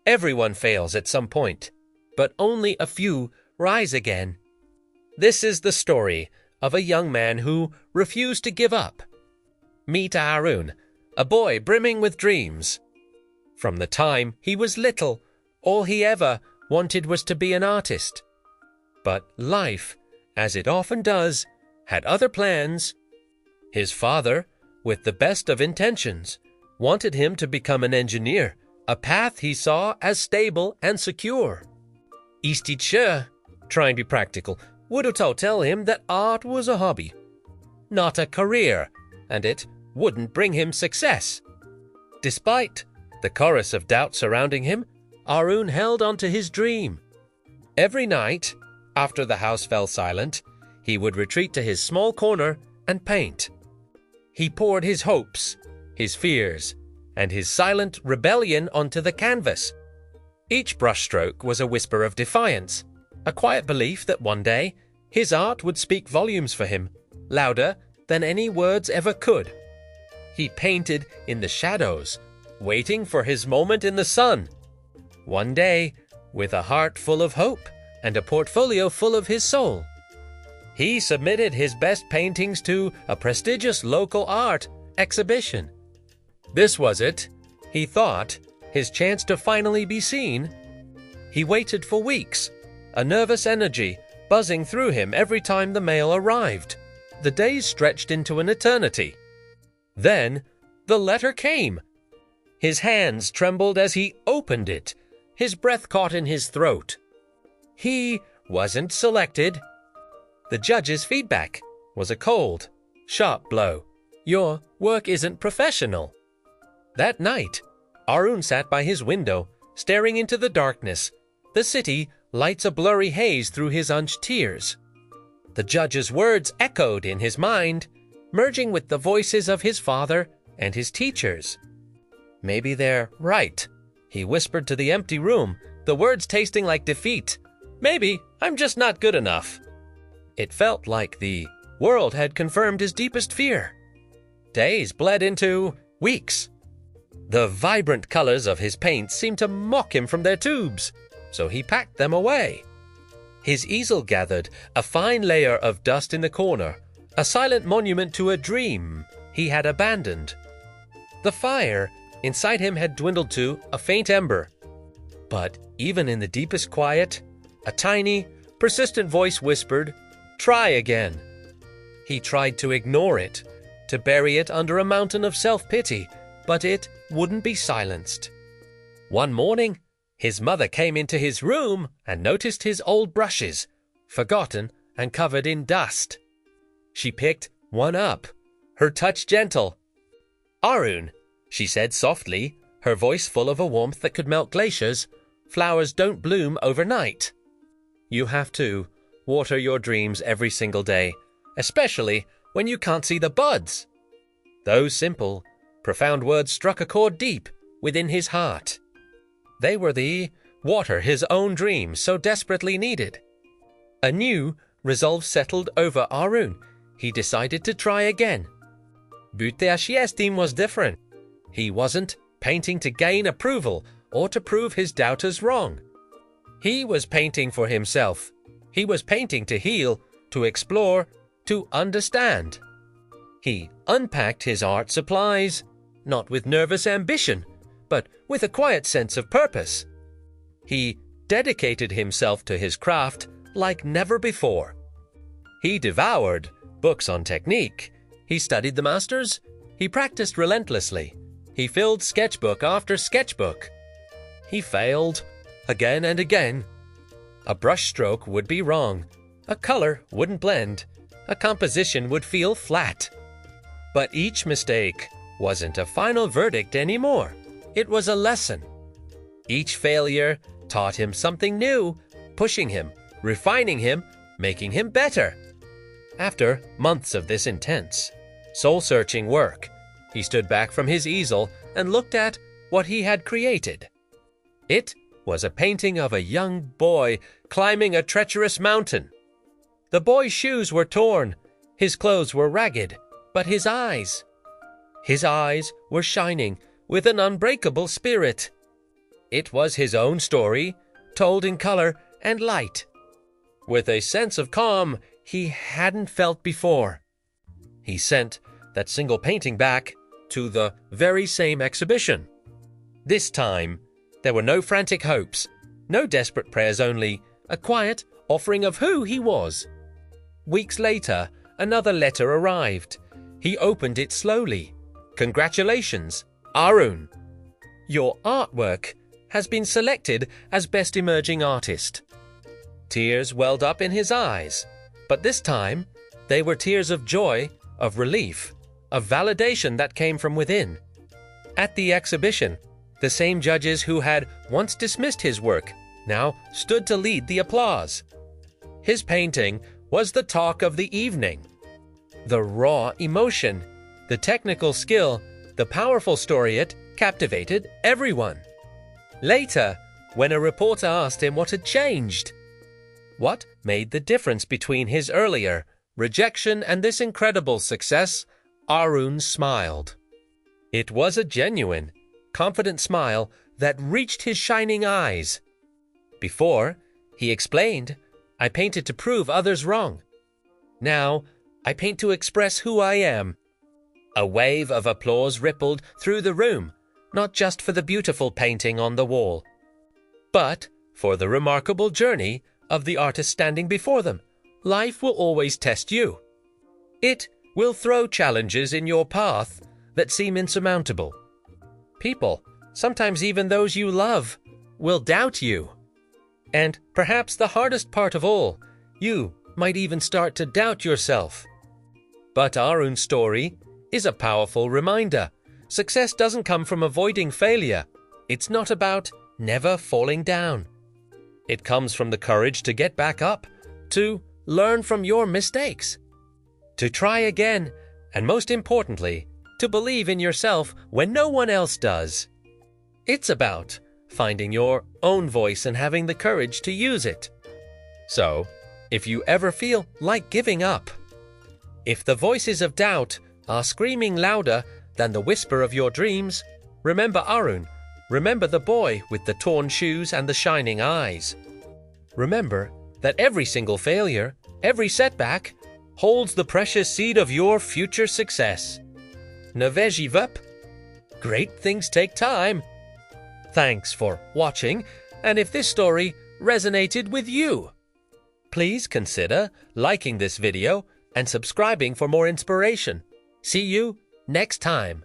Everyone fails at some point, but only a few rise again. This is the story of a young man who refused to give up. Meet Arun, a boy brimming with dreams. From the time he was little, all he ever wanted was to be an artist. But life, as it often does, had other plans. His father, with the best of intentions, wanted him to become an engineer, a path he saw as stable and secure. His teacher, trying to be practical, would tell him that art was a hobby, not a career, and it wouldn't bring him success. Despite the chorus of doubt surrounding him, Arun held on to his dream. Every night, after the house fell silent, he would retreat to his small corner and paint. He poured his hopes, his fears, and his silent rebellion onto the canvas. Each brushstroke was a whisper of defiance, a quiet belief that one day his art would speak volumes for him, louder than any words ever could. He painted in the shadows, waiting for his moment in the sun. One day, with a heart full of hope and a portfolio full of his soul, he submitted his best paintings to a prestigious local art exhibition. This was it, he thought, his chance to finally be seen. He waited for weeks, a nervous energy buzzing through him every time the mail arrived. The days stretched into an eternity. Then the letter came. His hands trembled as he opened it. His breath caught in his throat. He wasn't selected. The judge's feedback was a cold, sharp blow. Your work isn't professional. That night, Arun sat by his window, staring into the darkness. The city lights a blurry haze through his unshed tears. The judge's words echoed in his mind, merging with the voices of his father and his teachers. Maybe they're right, he whispered to the empty room, the words tasting like defeat. Maybe I'm just not good enough. It felt like the world had confirmed his deepest fear. Days bled into weeks. The vibrant colors of his paints seemed to mock him from their tubes, so he packed them away. His easel gathered a fine layer of dust in the corner, a silent monument to a dream he had abandoned. The fire inside him had dwindled to a faint ember. But even in the deepest quiet, a tiny, persistent voice whispered, "Try again." He tried to ignore it, to bury it under a mountain of self-pity, but it wouldn't be silenced. One morning, his mother came into his room and noticed his old brushes, forgotten and covered in dust. She picked one up, her touch gentle. "Arun," she said softly, her voice full of a warmth that could melt glaciers, "flowers don't bloom overnight. You have to water your dreams every single day, especially when you can't see the buds." Those simple, profound words struck a chord deep within his heart. They were the water his own dreams so desperately needed. A new resolve settled over Arun. He decided to try again. But the team was different. He wasn't painting to gain approval or to prove his doubters wrong. He was painting for himself. He was painting to heal, to explore, to understand. He unpacked his art supplies, not with nervous ambition, but with a quiet sense of purpose. He dedicated himself to his craft like never before. He devoured books on technique. He studied the masters. He practiced relentlessly. He filled sketchbook after sketchbook. He failed again and again. A brushstroke would be wrong. A color wouldn't blend. A composition would feel flat. But each mistake wasn't a final verdict anymore. It was a lesson. Each failure taught him something new, pushing him, refining him, making him better. After months of this intense, soul-searching work, he stood back from his easel and looked at what he had created. It was a painting of a young boy climbing a treacherous mountain. The boy's shoes were torn, his clothes were ragged, but his eyes were shining with an unbreakable spirit. It was his own story, told in color and light, with a sense of calm he hadn't felt before. He sent that single painting back to the very same exhibition. This time, there were no frantic hopes, no desperate prayers, only a quiet offering of who he was. Weeks later, another letter arrived. He opened it slowly. "Congratulations, Arun. Your artwork has been selected as Best Emerging Artist." Tears welled up in his eyes, but this time they were tears of joy, of relief, of validation that came from within. At the exhibition, the same judges who had once dismissed his work now stood to lead the applause. His painting was the talk of the evening. The raw emotion, the technical skill, the powerful story, it captivated everyone. Later, when a reporter asked him what had changed, what made the difference between his earlier rejection and this incredible success, Arun smiled. It was a genuine, confident smile that reached his shining eyes. Before, he explained, "I painted to prove others wrong. Now, I paint to express who I am." A wave of applause rippled through the room, not just for the beautiful painting on the wall, but for the remarkable journey of the artist standing before them. Life will always test you. It will throw challenges in your path that seem insurmountable. People, sometimes even those you love, will doubt you. And perhaps the hardest part of all, you might even start to doubt yourself. But Arun's story is a powerful reminder. Success doesn't come from avoiding failure. It's not about never falling down. It comes from the courage to get back up, to learn from your mistakes, to try again, and most importantly, to believe in yourself when no one else does. It's about finding your own voice and having the courage to use it. So, if you ever feel like giving up, if the voices of doubt are screaming louder than the whisper of your dreams, remember Arun. Remember the boy with the torn shoes and the shining eyes. Remember that every single failure, every setback, holds the precious seed of your future success. Ne give up. Great things take time. Thanks for watching, and if this story resonated with you, please consider liking this video and subscribing for more inspiration. See you next time.